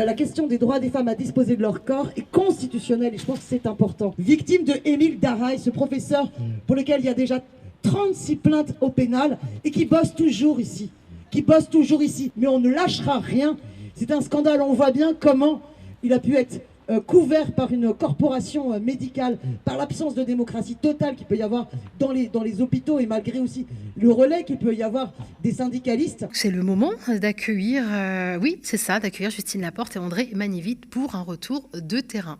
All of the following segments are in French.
La question des droits des femmes à disposer de leur corps est constitutionnelle et je pense que c'est important. Victime de Émile Daraï, ce professeur pour lequel il y a déjà 36 plaintes au pénal et qui bosse toujours ici. Mais on ne lâchera rien. C'est un scandale, on voit bien comment il a pu être couvert par une corporation médicale, par l'absence de démocratie totale qu'il peut y avoir dans les hôpitaux et malgré aussi le relais qu'il peut y avoir des syndicalistes. C'est le moment d'accueillir, d'accueillir Justine Laporte et André Magnévite pour un retour de terrain.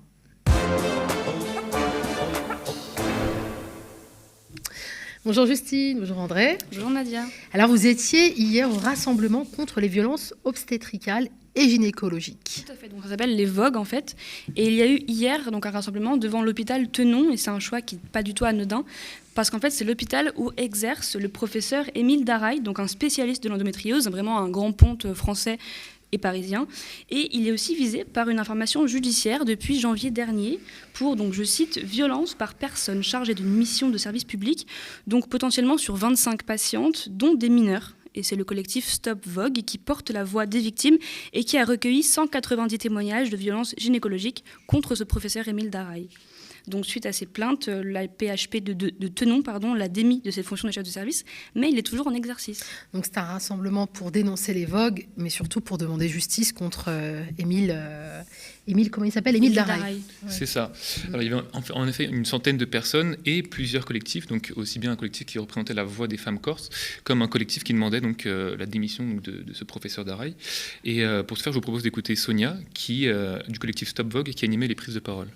Bonjour Justine, bonjour André. Bonjour Nadia. Alors vous étiez hier au rassemblement contre les violences obstétricales et gynécologiques. Tout à fait, donc ça s'appelle les Vogues en fait. Et il y a eu hier donc un rassemblement devant l'hôpital Tenon et c'est un choix qui n'est pas du tout anodin parce qu'en fait c'est l'hôpital où exerce le professeur Émile Daraï, donc un spécialiste de l'endométriose, vraiment un grand ponte français et parisien. Et il est aussi visé par une information judiciaire depuis janvier dernier pour, donc je cite, violence par personne chargée d'une mission de service public, donc potentiellement sur 25 patientes, dont des mineurs. Et c'est le collectif Stop Vogue qui porte la voix des victimes et qui a recueilli 190 témoignages de violences gynécologiques contre ce professeur Émile Daraï. Donc, suite à ces plaintes, la PHP de Tenon l'a démis de ses fonctions de chef de service, mais il est toujours en exercice. Donc, c'est un rassemblement pour dénoncer les vogues, mais surtout pour demander justice contre Émile, comment il s'appelle ? Émile Daraï. Ouais. C'est ça. Alors, il y avait en effet une centaine de personnes et plusieurs collectifs, donc aussi bien un collectif qui représentait la voix des femmes corses, comme un collectif qui demandait donc, la démission donc, de ce professeur Daraï. Et pour ce faire, je vous propose d'écouter Sonia, du collectif Stop Vogue, qui animait les prises de parole.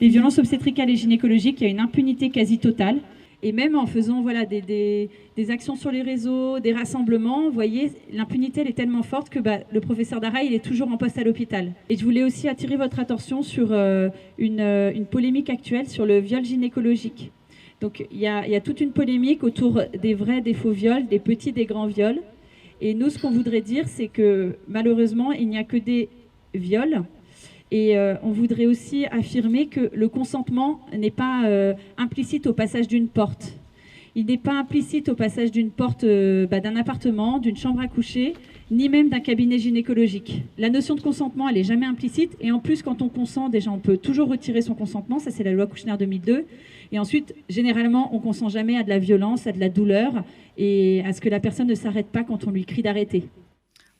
Les violences obstétricales et gynécologiques, il y a une impunité quasi totale. Et même en faisant des actions sur les réseaux, des rassemblements, vous voyez, l'impunité elle est tellement forte que le professeur Daraï il est toujours en poste à l'hôpital. Et je voulais aussi attirer votre attention sur une polémique actuelle sur le viol gynécologique. Donc il y a toute une polémique autour des vrais, des faux viols, des petits, des grands viols. Et nous, ce qu'on voudrait dire, c'est que malheureusement, il n'y a que des viols. Et on voudrait aussi affirmer que le consentement n'est pas implicite au passage d'une porte. Il n'est pas implicite au passage d'une porte d'un appartement, d'une chambre à coucher, ni même d'un cabinet gynécologique. La notion de consentement, elle n'est jamais implicite. Et en plus, quand on consent, déjà, on peut toujours retirer son consentement. Ça, c'est la loi Kouchner 2002. Et ensuite, généralement, on ne consent jamais à de la violence, à de la douleur et à ce que la personne ne s'arrête pas quand on lui crie d'arrêter.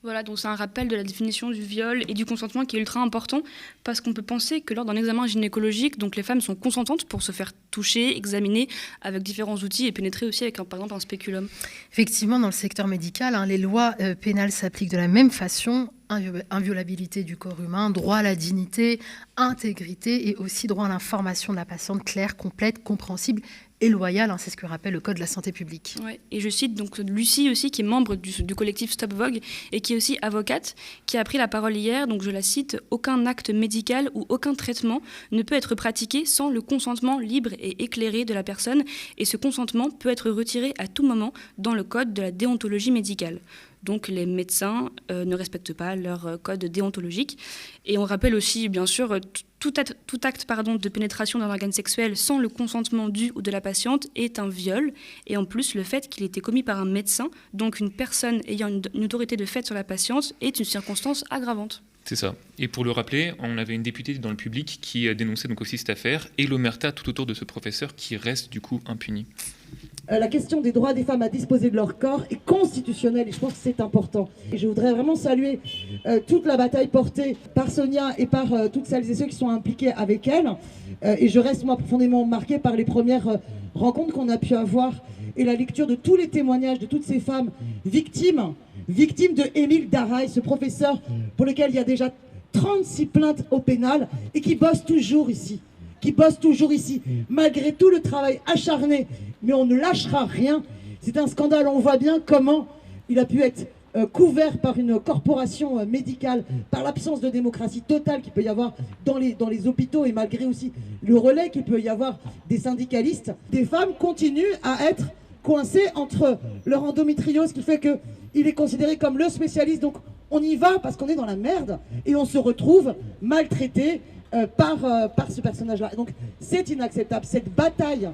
Voilà, donc c'est un rappel de la définition du viol et du consentement qui est ultra important parce qu'on peut penser que lors d'un examen gynécologique, donc les femmes sont consentantes pour se faire toucher, examiner avec différents outils et pénétrer aussi avec par exemple un spéculum. Effectivement, dans le secteur médical, les lois pénales s'appliquent de la même façon. Inviolabilité du corps humain, droit à la dignité, intégrité et aussi droit à l'information de la patiente claire, complète, compréhensible et loyale. C'est ce que rappelle le Code de la santé publique. Ouais, et je cite donc Lucie aussi, qui est membre du collectif Stop Vogue et qui est aussi avocate, qui a pris la parole hier. Donc je la cite, « Aucun acte médical ou aucun traitement ne peut être pratiqué sans le consentement libre et éclairé de la personne et ce consentement peut être retiré à tout moment dans le Code de la déontologie médicale. » Donc les médecins ne respectent pas leur code déontologique. Et on rappelle aussi, bien sûr, tout acte de pénétration d'un organe sexuel sans le consentement du ou de la patiente est un viol. Et en plus, le fait qu'il ait été commis par un médecin, donc une personne ayant une autorité de fait sur la patiente, est une circonstance aggravante. C'est ça. Et pour le rappeler, on avait une députée dans le public qui dénonçait donc aussi cette affaire et l'omerta tout autour de ce professeur qui reste du coup impuni. La question des droits des femmes à disposer de leur corps est constitutionnelle et je pense que c'est important. Et je voudrais vraiment saluer toute la bataille portée par Sonia et par toutes celles et ceux qui sont impliqués avec elle. Et je reste moi profondément marquée par les premières rencontres qu'on a pu avoir et la lecture de tous les témoignages de toutes ces femmes victimes de Émile Daraï, ce professeur pour lequel il y a déjà 36 plaintes au pénal et qui bosse toujours ici. Malgré tout le travail acharné, mais on ne lâchera rien. C'est un scandale, on voit bien comment il a pu être couvert par une corporation médicale, par l'absence de démocratie totale qu'il peut y avoir dans les hôpitaux et malgré aussi le relais qu'il peut y avoir des syndicalistes. Des femmes continuent à être coincées entre leur endométriose qui fait qu'il est considéré comme le spécialiste, donc on y va parce qu'on est dans la merde et on se retrouve maltraité par ce personnage-là. Donc c'est inacceptable. Cette bataille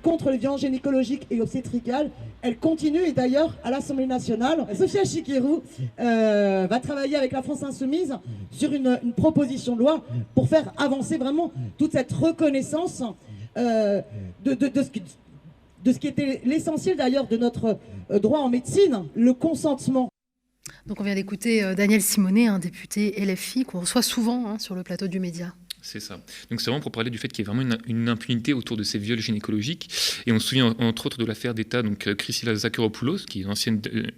contre les violences gynécologiques et obstétricales, Elle continue, et d'ailleurs, à l'Assemblée nationale, Sophia Chikirou va travailler avec la France Insoumise sur une proposition de loi pour faire avancer vraiment toute cette reconnaissance de ce qui était l'essentiel d'ailleurs de notre droit en médecine, le consentement. Donc on vient d'écouter Daniel Simonet, un député LFI qu'on reçoit souvent sur le plateau du Média. C'est ça. Donc c'est vraiment pour parler du fait qu'il y a vraiment une impunité autour de ces viols gynécologiques. Et on se souvient entre autres de l'affaire d'État, donc Chrysila Zacharopoulos, qui est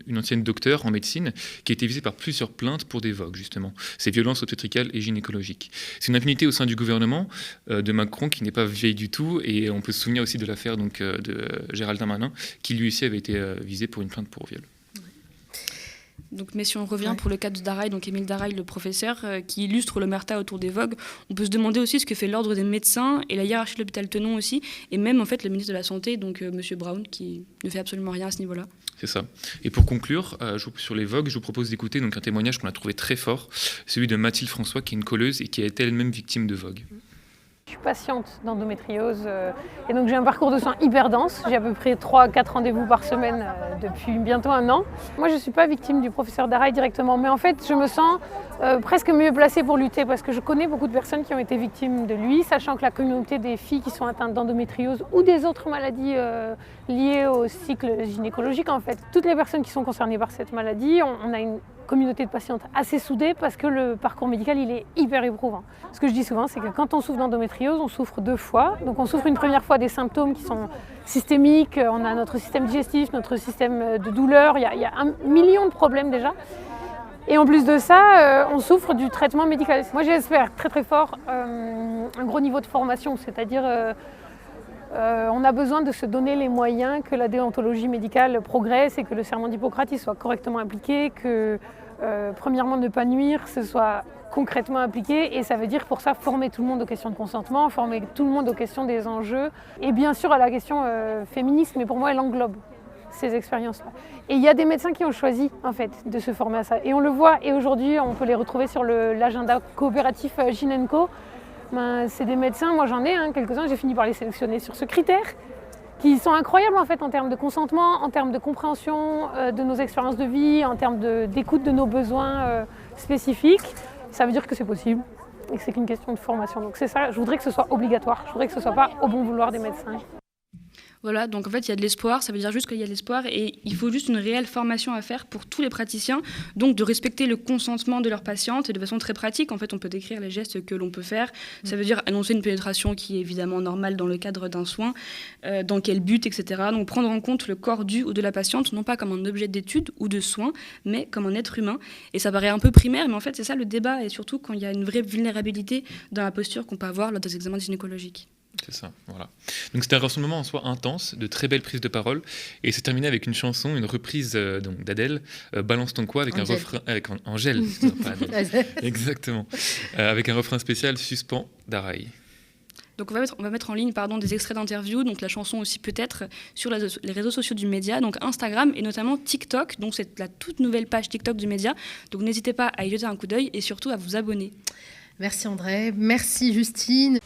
une ancienne docteure en médecine, qui a été visée par plusieurs plaintes pour des VOG, justement. Ces violences obstétricales et gynécologiques. C'est une impunité au sein du gouvernement de Macron qui n'est pas vieille du tout. Et on peut se souvenir aussi de l'affaire de Gérald Darmanin, qui lui aussi avait été visé pour une plainte pour viol. Donc, mais si on revient pour le cas de Daraï, donc Émile Daraï, le professeur, qui illustre l'omerta autour des VOG, on peut se demander aussi ce que fait l'ordre des médecins et la hiérarchie de l'hôpital Tenon aussi, et même en fait le ministre de la Santé, donc M. Brown, qui ne fait absolument rien à ce niveau-là. C'est ça. Et pour conclure, sur les VOG, je vous propose d'écouter donc un témoignage qu'on a trouvé très fort, celui de Mathilde François, qui est une colleuse et qui a été elle-même victime de VOG. Je suis patiente d'endométriose et donc j'ai un parcours de soins hyper dense. J'ai à peu près 3-4 rendez-vous par semaine depuis bientôt 1 an. Moi je ne suis pas victime du professeur Daraï directement, mais en fait je me sens presque mieux placée pour lutter parce que je connais beaucoup de personnes qui ont été victimes de lui, sachant que la communauté des filles qui sont atteintes d'endométriose ou des autres maladies liées au cycle gynécologique, en fait, toutes les personnes qui sont concernées par cette maladie, on a une communauté de patientes assez soudée parce que le parcours médical il est hyper éprouvant. Ce que je dis souvent, c'est que quand on souffre d'endométriose, on souffre 2 fois. Donc on souffre une première fois des symptômes qui sont systémiques, on a notre système digestif, notre système de douleur, il y a 1 million de problèmes déjà. Et en plus de ça, on souffre du traitement médical. Moi j'espère très très fort un gros niveau de formation, c'est-à-dire on a besoin de se donner les moyens que la déontologie médicale progresse et que le serment d'Hippocrate il soit correctement appliqué, que premièrement ne pas nuire, ce soit concrètement appliqué, et ça veut dire pour ça former tout le monde aux questions de consentement, former tout le monde aux questions des enjeux et bien sûr à la question féministe, mais pour moi elle englobe ces expériences-là. Et il y a des médecins qui ont choisi en fait de se former à ça et on le voit, et aujourd'hui on peut les retrouver sur l'agenda coopératif Gynenco. C'est des médecins, moi j'en ai quelques-uns, j'ai fini par les sélectionner sur ce critère, qui sont incroyables en fait en termes de consentement, en termes de compréhension de nos expériences de vie, en termes d'écoute de nos besoins spécifiques. Ça veut dire que c'est possible et que c'est qu'une question de formation. Donc c'est ça, je voudrais que ce soit obligatoire, je voudrais que ce ne soit pas au bon vouloir des médecins. Voilà, donc en fait, il y a de l'espoir, ça veut dire juste qu'il y a de l'espoir et il faut juste une réelle formation à faire pour tous les praticiens, donc de respecter le consentement de leurs patientes et de façon très pratique. En fait, on peut décrire les gestes que l'on peut faire. Ça veut dire annoncer une pénétration qui est évidemment normale dans le cadre d'un soin, dans quel but, etc. Donc prendre en compte le corps du ou de la patiente, non pas comme un objet d'étude ou de soin, mais comme un être humain. Et ça paraît un peu primaire, mais en fait, c'est ça le débat, et surtout quand il y a une vraie vulnérabilité dans la posture qu'on peut avoir lors des examens gynécologiques. C'est ça, voilà. Donc c'était un rassemblement en soi intense, de très belles prises de parole, et c'est terminé avec une chanson, une reprise d'Adèle, Balance ton quoi, avec Angèle. un refrain, avec Angèle, non, pas Adèle. Exactement, avec un refrain spécial, Suspens Daraï. Donc on va mettre en ligne des extraits d'interviews, donc la chanson aussi peut-être sur les réseaux sociaux du Média, donc Instagram et notamment TikTok, donc c'est la toute nouvelle page TikTok du Média, donc n'hésitez pas à y jeter un coup d'œil et surtout à vous abonner. Merci André, merci Justine.